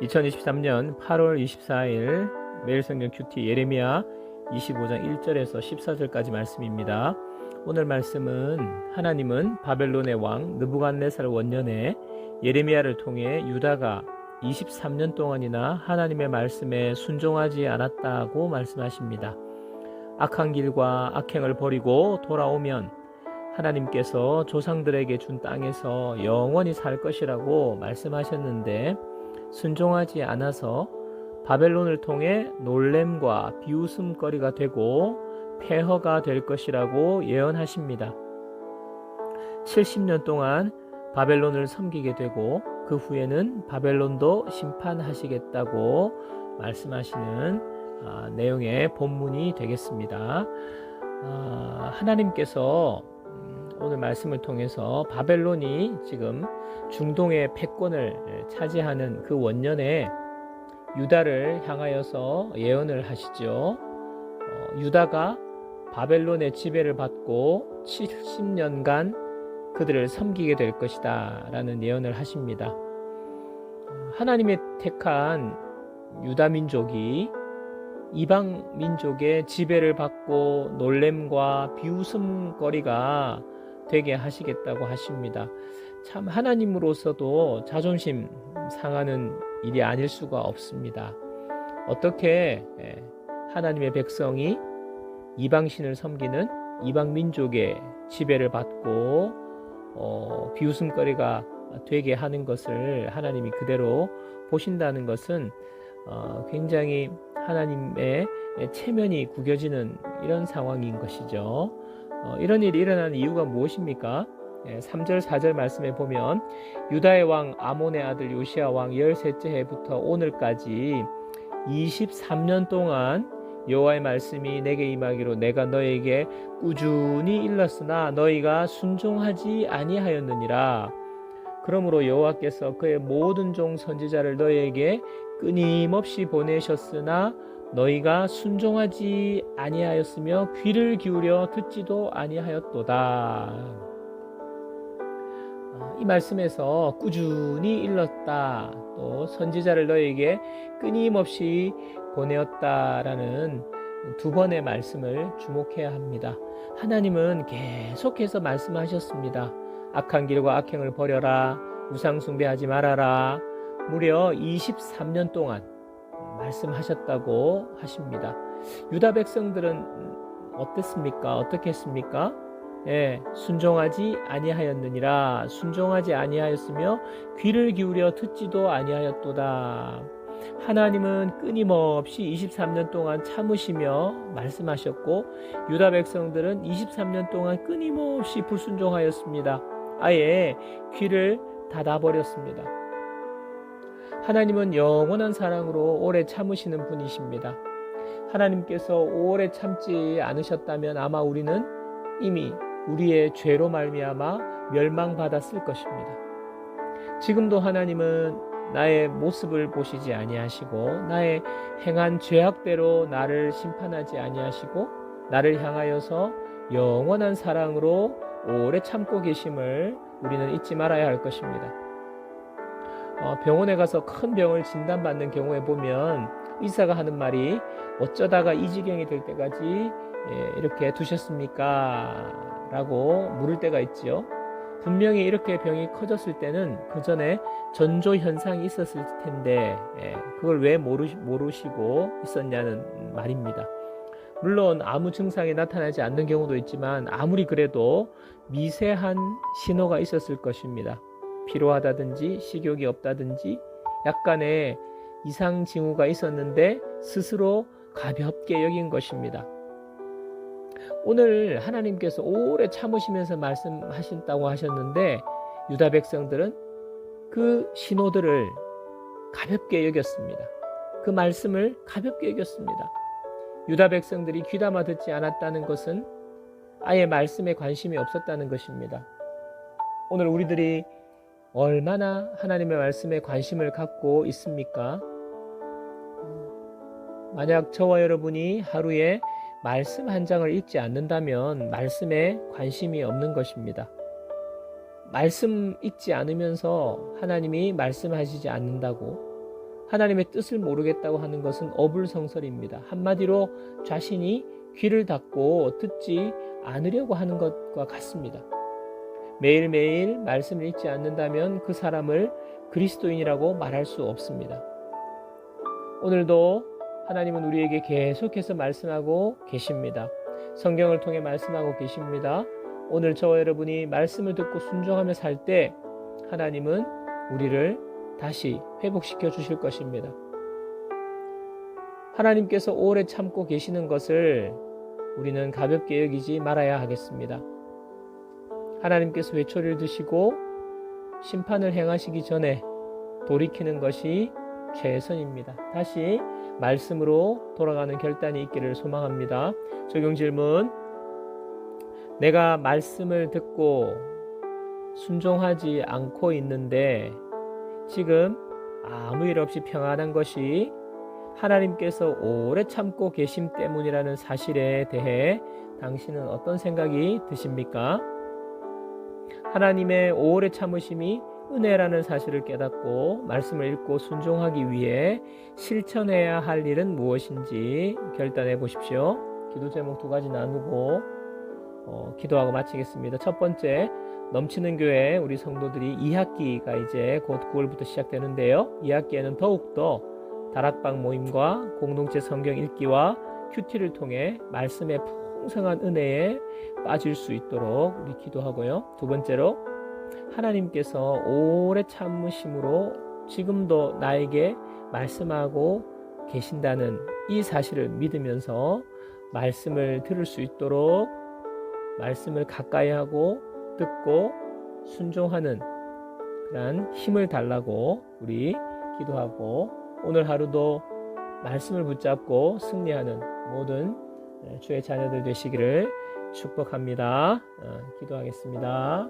2023년 8월 24일 매일성경 큐티 예레미야 25장 1절에서 14절까지 말씀입니다. 오늘 말씀은 하나님은 바벨론의 왕 느부갓네살 원년에 예레미야를 통해 유다가 23년 동안이나 하나님의 말씀에 순종하지 않았다고 말씀하십니다. 악한 길과 악행을 버리고 돌아오면 하나님께서 조상들에게 준 땅에서 영원히 살 것이라고 말씀하셨는데 순종하지 않아서 바벨론을 통해 놀램과 비웃음거리가 되고 폐허가 될 것이라고 예언하십니다. 70년 동안 바벨론을 섬기게 되고 그 후에는 바벨론도 심판하시겠다고 말씀하시는 내용의 본문이 되겠습니다. 하나님께서 오늘 말씀을 통해서 바벨론이 지금 중동의 패권을 차지하는 그 원년에 유다를 향하여서 예언을 하시죠. 유다가 바벨론의 지배를 받고 70년간 그들을 섬기게 될 것이다 라는 예언을 하십니다. 하나님의 택한 유다 민족이 이방 민족의 지배를 받고 놀램과 비웃음거리가 되게 하시겠다고 하십니다. 참 하나님으로서도 자존심 상하는 일이 아닐 수가 없습니다. 어떻게 하나님의 백성이 이방신을 섬기는 이방 민족의 지배를 받고 비웃음거리가 되게 하는 것을 하나님이 그대로 보신다는 것은 굉장히 하나님의 체면이 구겨지는 이런 상황인 것이죠. 이런 일이 일어나는 이유가 무엇입니까? 3절 4절 말씀에 보면 유다의 왕 아몬의 아들 요시야 왕 13째 해부터 오늘까지 23년 동안 여호와의 말씀이 내게 임하기로 내가 너에게 꾸준히 일렀으나 너희가 순종하지 아니하였느니라. 그러므로 여호와께서 그의 모든 종 선지자를 너희에게 끊임없이 보내셨으나 너희가 순종하지 아니하였으며 귀를 기울여 듣지도 아니하였도다. 이 말씀에서 꾸준히 일렀다, 또 선지자를 너희에게 끊임없이 보내었다라는 두 번의 말씀을 주목해야 합니다. 하나님은 계속해서 말씀하셨습니다. 악한 길과 악행을 버려라, 우상 숭배하지 말아라. 무려 23년 동안 말씀하셨다고 하십니다. 유다 백성들은 어땠습니까? 어떻게 했습니까? 순종하지 아니하였느니라. 순종하지 아니하였으며 귀를 기울여 듣지도 아니하였도다. 하나님은 끊임없이 23년 동안 참으시며 말씀하셨고 유다 백성들은 23년 동안 끊임없이 불순종하였습니다. 아예 귀를 닫아버렸습니다. 하나님은 영원한 사랑으로 오래 참으시는 분이십니다. 하나님께서 오래 참지 않으셨다면 아마 우리는 이미 우리의 죄로 말미암아 멸망받았을 것입니다. 지금도 하나님은 나의 모습을 보시지 아니하시고 나의 행한 죄악대로 나를 심판하지 아니하시고 나를 향하여서 영원한 사랑으로 오래 참고 계심을 우리는 잊지 말아야 할 것입니다. 병원에 가서 큰 병을 진단받는 경우에 보면 의사가 하는 말이 어쩌다가 이 지경이 될 때까지 이렇게 두셨습니까? 라고 물을 때가 있지요. 분명히 이렇게 병이 커졌을 때는 그 전에 전조 현상이 있었을 텐데 그걸 왜 모르시고 있었냐는 말입니다. 물론 아무 증상이 나타나지 않는 경우도 있지만 아무리 그래도 미세한 신호가 있었을 것입니다. 피로하다든지 식욕이 없다든지 약간의 이상 징후가 있었는데 스스로 가볍게 여긴 것입니다. 오늘 하나님께서 오래 참으시면서 말씀하신다고 하셨는데 유다 백성들은 그 신호들을 가볍게 여겼습니다. 그 말씀을 가볍게 여겼습니다. 유다 백성들이 귀담아 듣지 않았다는 것은 아예 말씀에 관심이 없었다는 것입니다. 오늘 우리들이 얼마나 하나님의 말씀에 관심을 갖고 있습니까? 만약 저와 여러분이 하루에 말씀 한 장을 읽지 않는다면 말씀에 관심이 없는 것입니다. 말씀 읽지 않으면서 하나님이 말씀하시지 않는다고 하나님의 뜻을 모르겠다고 하는 것은 어불성설입니다. 한마디로 자신이 귀를 닫고 듣지 않으려고 하는 것과 같습니다. 매일매일 말씀을 읽지 않는다면 그 사람을 그리스도인이라고 말할 수 없습니다. 오늘도 하나님은 우리에게 계속해서 말씀하고 계십니다. 성경을 통해 말씀하고 계십니다. 오늘 저와 여러분이 말씀을 듣고 순종하며 살 때 하나님은 우리를 다시 회복시켜 주실 것입니다. 하나님께서 오래 참고 계시는 것을 우리는 가볍게 여기지 말아야 하겠습니다. 하나님께서 회초리를 드시고 심판을 행하시기 전에 돌이키는 것이 최선입니다. 다시 말씀으로 돌아가는 결단이 있기를 소망합니다. 적용 질문. 내가 말씀을 듣고 순종하지 않고 있는데 지금 아무 일 없이 평안한 것이 하나님께서 오래 참고 계심 때문이라는 사실에 대해 당신은 어떤 생각이 드십니까? 하나님의 오래 참으심이 은혜라는 사실을 깨닫고 말씀을 읽고 순종하기 위해 실천해야 할 일은 무엇인지 결단해 보십시오. 기도 제목 2가지 나누고 기도하고 마치겠습니다. 첫 번째, 넘치는 교회 우리 성도들이 2학기가 이제 곧 9월부터 시작되는데요. 2학기에는 더욱더 다락방 모임과 공동체 성경 읽기와 큐티를 통해 말씀의 풍성한 은혜에 빠질 수 있도록 우리 기도하고요. 두 번째로, 하나님께서 오래 참으심으로 지금도 나에게 말씀하고 계신다는 이 사실을 믿으면서 말씀을 들을 수 있도록 말씀을 가까이 하고 듣고 순종하는 그런 힘을 달라고 우리 기도하고, 오늘 하루도 말씀을 붙잡고 승리하는 모든 주의 자녀들 되시기를 축복합니다. 기도하겠습니다.